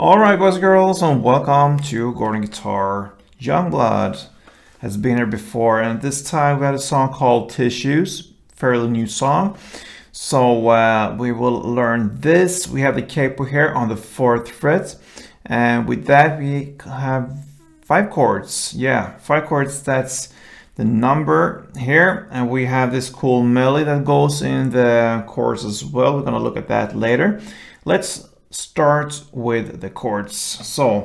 Alright boys and girls, and welcome to Gordon Guitar. Youngblood has been here before, and this time we had a song called Tissues, fairly new song. So we will learn this. We have the capo here on the 4th fret, and with that we have 5 chords. Yeah, 5 chords, that's the number here, and we have this cool melody that goes in the chords as well. We're gonna look at that later. Let's start with the chords. So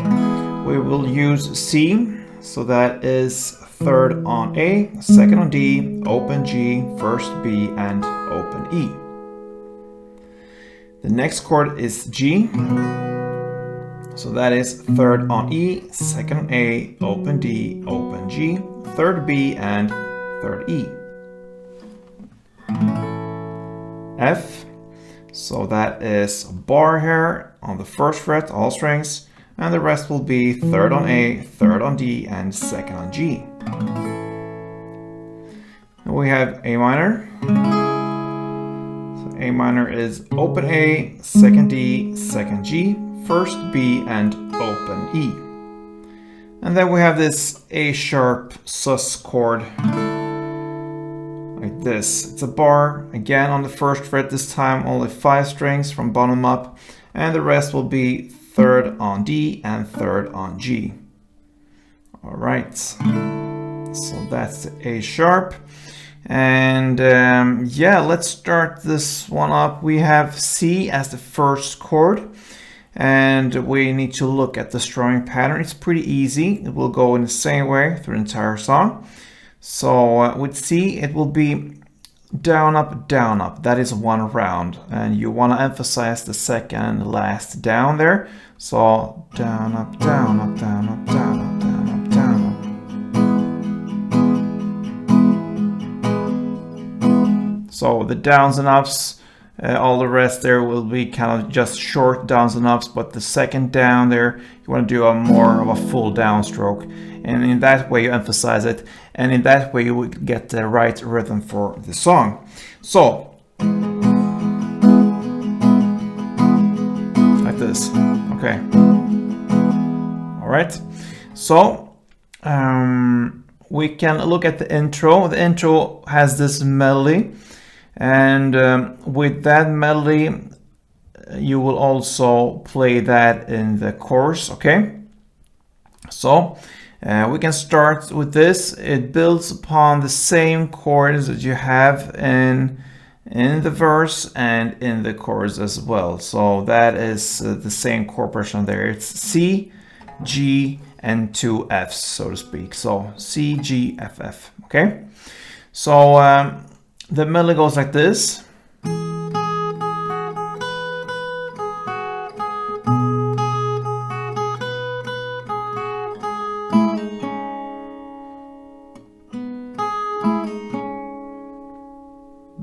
we will use C, so that is 3rd on A, 2nd on D, open G, 1st B, and open E. The next chord is G, so that is 3rd on E, 2nd on A, open D, open G, 3rd B, and 3rd E. F, so that is bar here on the 1st fret, all strings, and the rest will be 3rd on A, 3rd on D, and 2nd on G. And we have A minor. So A minor is open A, 2nd D, 2nd G, 1st B, and open E. And then we have this A sharp sus chord, like this. It's a bar, again on the 1st fret this time, only 5 strings from bottom up, and the rest will be 3rd on D and 3rd on G. Alright, so that's the A sharp. And yeah, let's start this one up. We have C as the first chord, and we need to look at the strumming pattern. It's pretty easy. It will go in the same way through the entire song. So with C, it will be down, up, down, up. That is one round, and you want to emphasize the second last down there. So down, up, down, up, down, up, down, up, down, up, down, up. So the downs and ups, all the rest there will be kind of just short downs and ups, but the second down there, you want to do a more of a full downstroke. And in that way you emphasize it, and in that way you will get the right rhythm for the song. So, like this, okay. All right, so we can look at the intro. The intro has this melody, and with that melody you will also play that in the chorus, okay? So we can start with this. It builds upon the same chords that you have in the verse and in the chorus as well. So that is the same chord progression there. It's C, G, and 2 Fs, so to speak. So C, G, F, F. Okay. So the melody goes like this.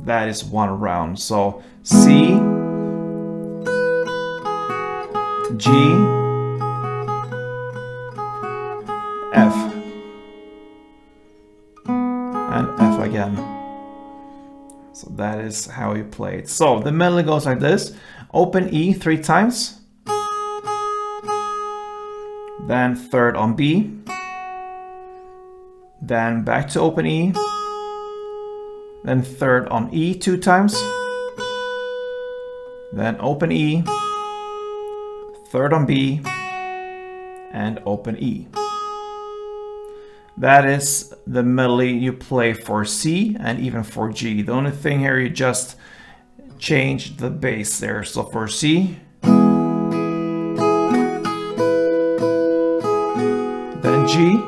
That is one round. So C, G, F, and F again. So that is how you play it. So the melody goes like this. Open E 3 times. Then 3rd on B. Then back to open E. Then 3rd on E 2 times, then open E, 3rd on B, and open E. That is the melody you play for C and even for G. The only thing here, you just change the bass there. So for C, then G,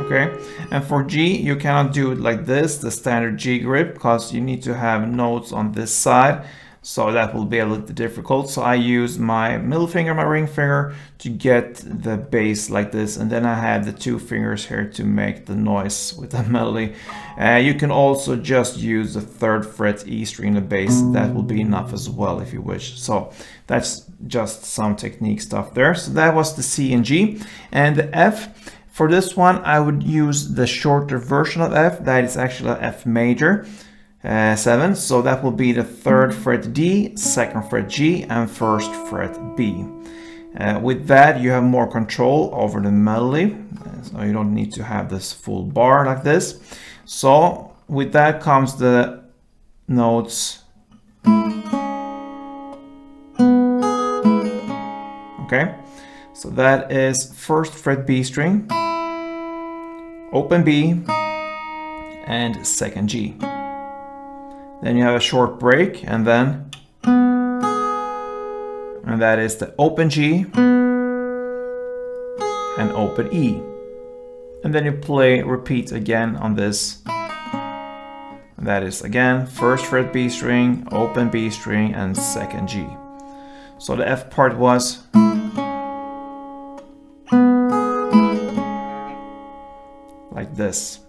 okay, and for G you cannot do it like this, the standard G grip, because you need to have notes on this side, so that will be a little difficult. So I use my middle finger, my ring finger, to get the bass like this, and then I have the 2 fingers here to make the noise with the melody. You can also just use the 3rd fret E string, the bass. That will be enough as well if you wish. So that's just some technique stuff there. So that was the C and G. And the F, for this one I would use the shorter version of F. That is actually a F major. 7. So that will be the 3rd fret D, 2nd fret G, and 1st fret B. With that, you have more control over the melody, so you don't need to have this full bar like this. So with that comes the notes. Okay, so that is 1st fret B string, open B, and 2nd G. Then you have a short break, and that is the open G and open E. And then you play repeat again on this. And that is again 1st fret B string, open B string, and 2nd G. So the F part was like this.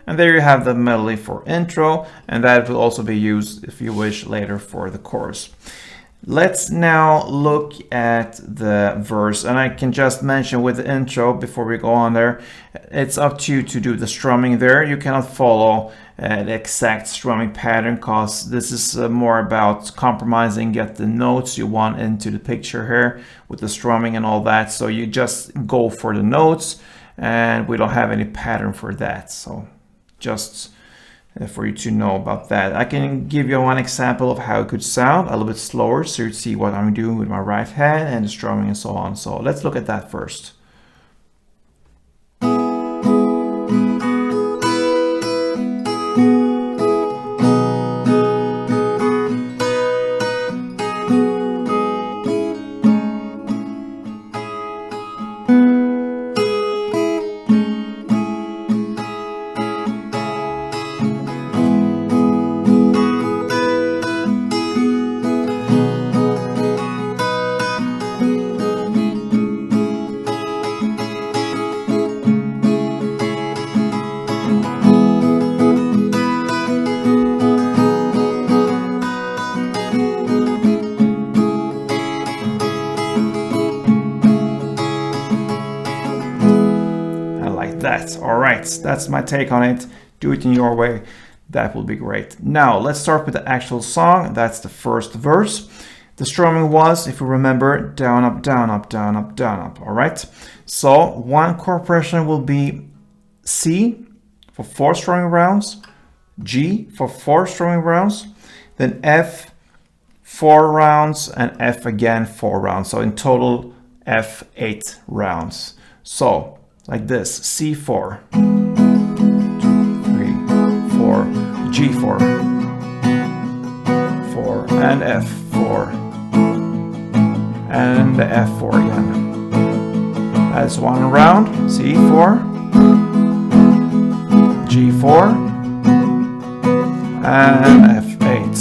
And there you have the melody for intro, and that will also be used if you wish later for the chorus. Let's now look at the verse, and I can just mention with the intro before we go on there, it's up to you to do the strumming there. You cannot follow the exact strumming pattern because this is more about compromising, get the notes you want into the picture here with the strumming and all that. So you just go for the notes, and we don't have any pattern for that. So just for you to know about that. I can give you one example of how it could sound a little bit slower so you see what I'm doing with my right hand and the strumming and so on. So let's look at that first. Alright, that's my take on it. Do it in your way. That will be great. Now, let's start with the actual song. That's the first verse. The strumming was, if you remember, down, up, down, up, down, up, down, up. Alright, so one chord progression will be C for 4 strumming rounds, G for 4 strumming rounds, then F 4 rounds, and F again 4 rounds. So in total, F 8 rounds. So like this, C4, 2, 3, 4, G4, 4, and F4, and the F4 again. That's one round, C4, G4, and F8.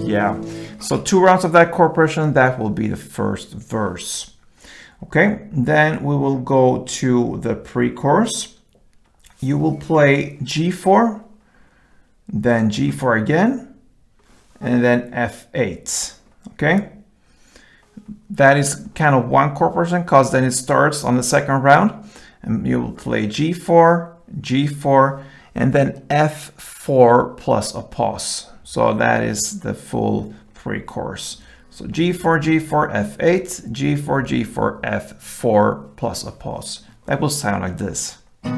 Yeah. So 2 rounds of that chord progression, that will be the first verse. Okay, then we will go to the pre-chorus. You will play G4, then G4 again, and then F8. Okay, that is kind of one chord progression because then it starts on the second round, and you will play G4, G4, and then F4 plus a pause. So that is the full pre-chorus. So G4, G4, F8, G4, G4, F4 plus a pause. That will sound like this. 4,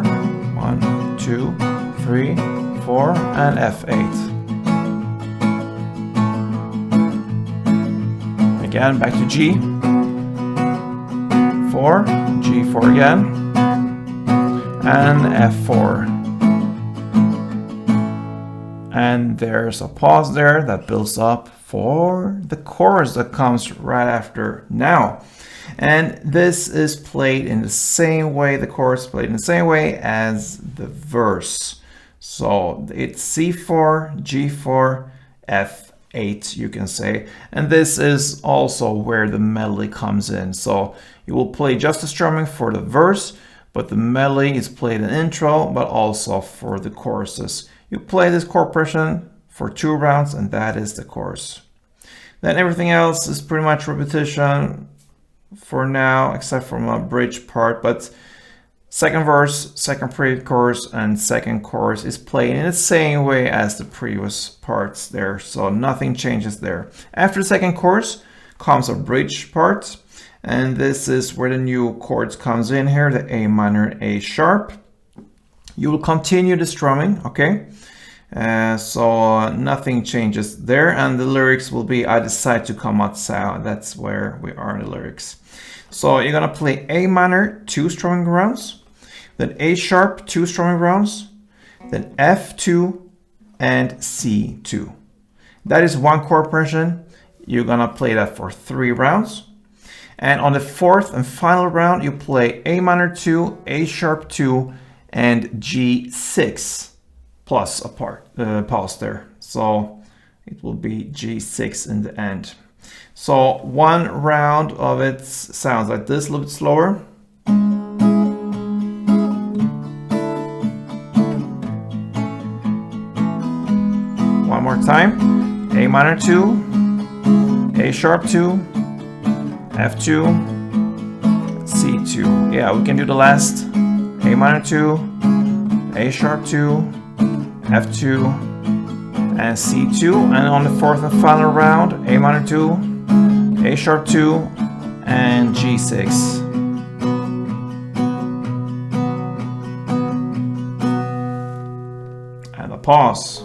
1, 2, 3, 4, and F8. Again, back to G. 4, G4 again, and F4. And there's a pause there that builds up for the chorus that comes right after now. And this is played in the same way, the chorus is played in the same way as the verse. So it's C4, G4, F8, you can say. And this is also where the melody comes in. So you will play just the strumming for the verse, but the melody is played in intro, but also for the choruses. You play this chord progression for 2 rounds, and that is the chorus. Then everything else is pretty much repetition for now, except for my bridge part, but second verse, second pre-chorus, and second chorus is played in the same way as the previous parts there, so nothing changes there. After the second chorus comes a bridge part, and this is where the new chords comes in here, the A minor and A sharp. You will continue the strumming, okay? So nothing changes there, and the lyrics will be I decide to come outside. That's where we are in the lyrics. So you're gonna play A minor, 2 strumming rounds, then A sharp, 2 strumming rounds, then F2 and C2. That is one chord progression. You're gonna play that for 3 rounds. And on the 4th and final round, you play A minor 2, A sharp 2, and G6 plus a pause there. So it will be G6 in the end. So one round of it sounds like this, a little bit slower. One more time. A minor 2, A sharp 2, F2, C2. Yeah, we can do the last. A minor 2, A sharp 2, F2, and C2. And on the 4th and final round, A minor 2, A sharp 2, and G6. And a pause.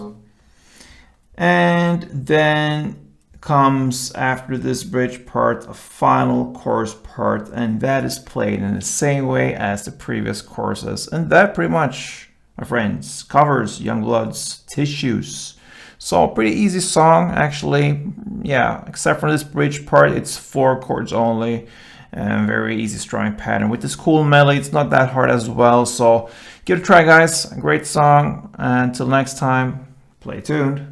And then comes after this bridge part a final chorus part, and that is played in the same way as the previous choruses. And that pretty much, my friends, covers Youngblood's Tissues. So pretty easy song actually. Yeah, except for this bridge part, it's 4 chords only, and very easy strumming pattern with this cool melody. It's not that hard as well, so give it a try guys. A great song. Until next time, play tuned.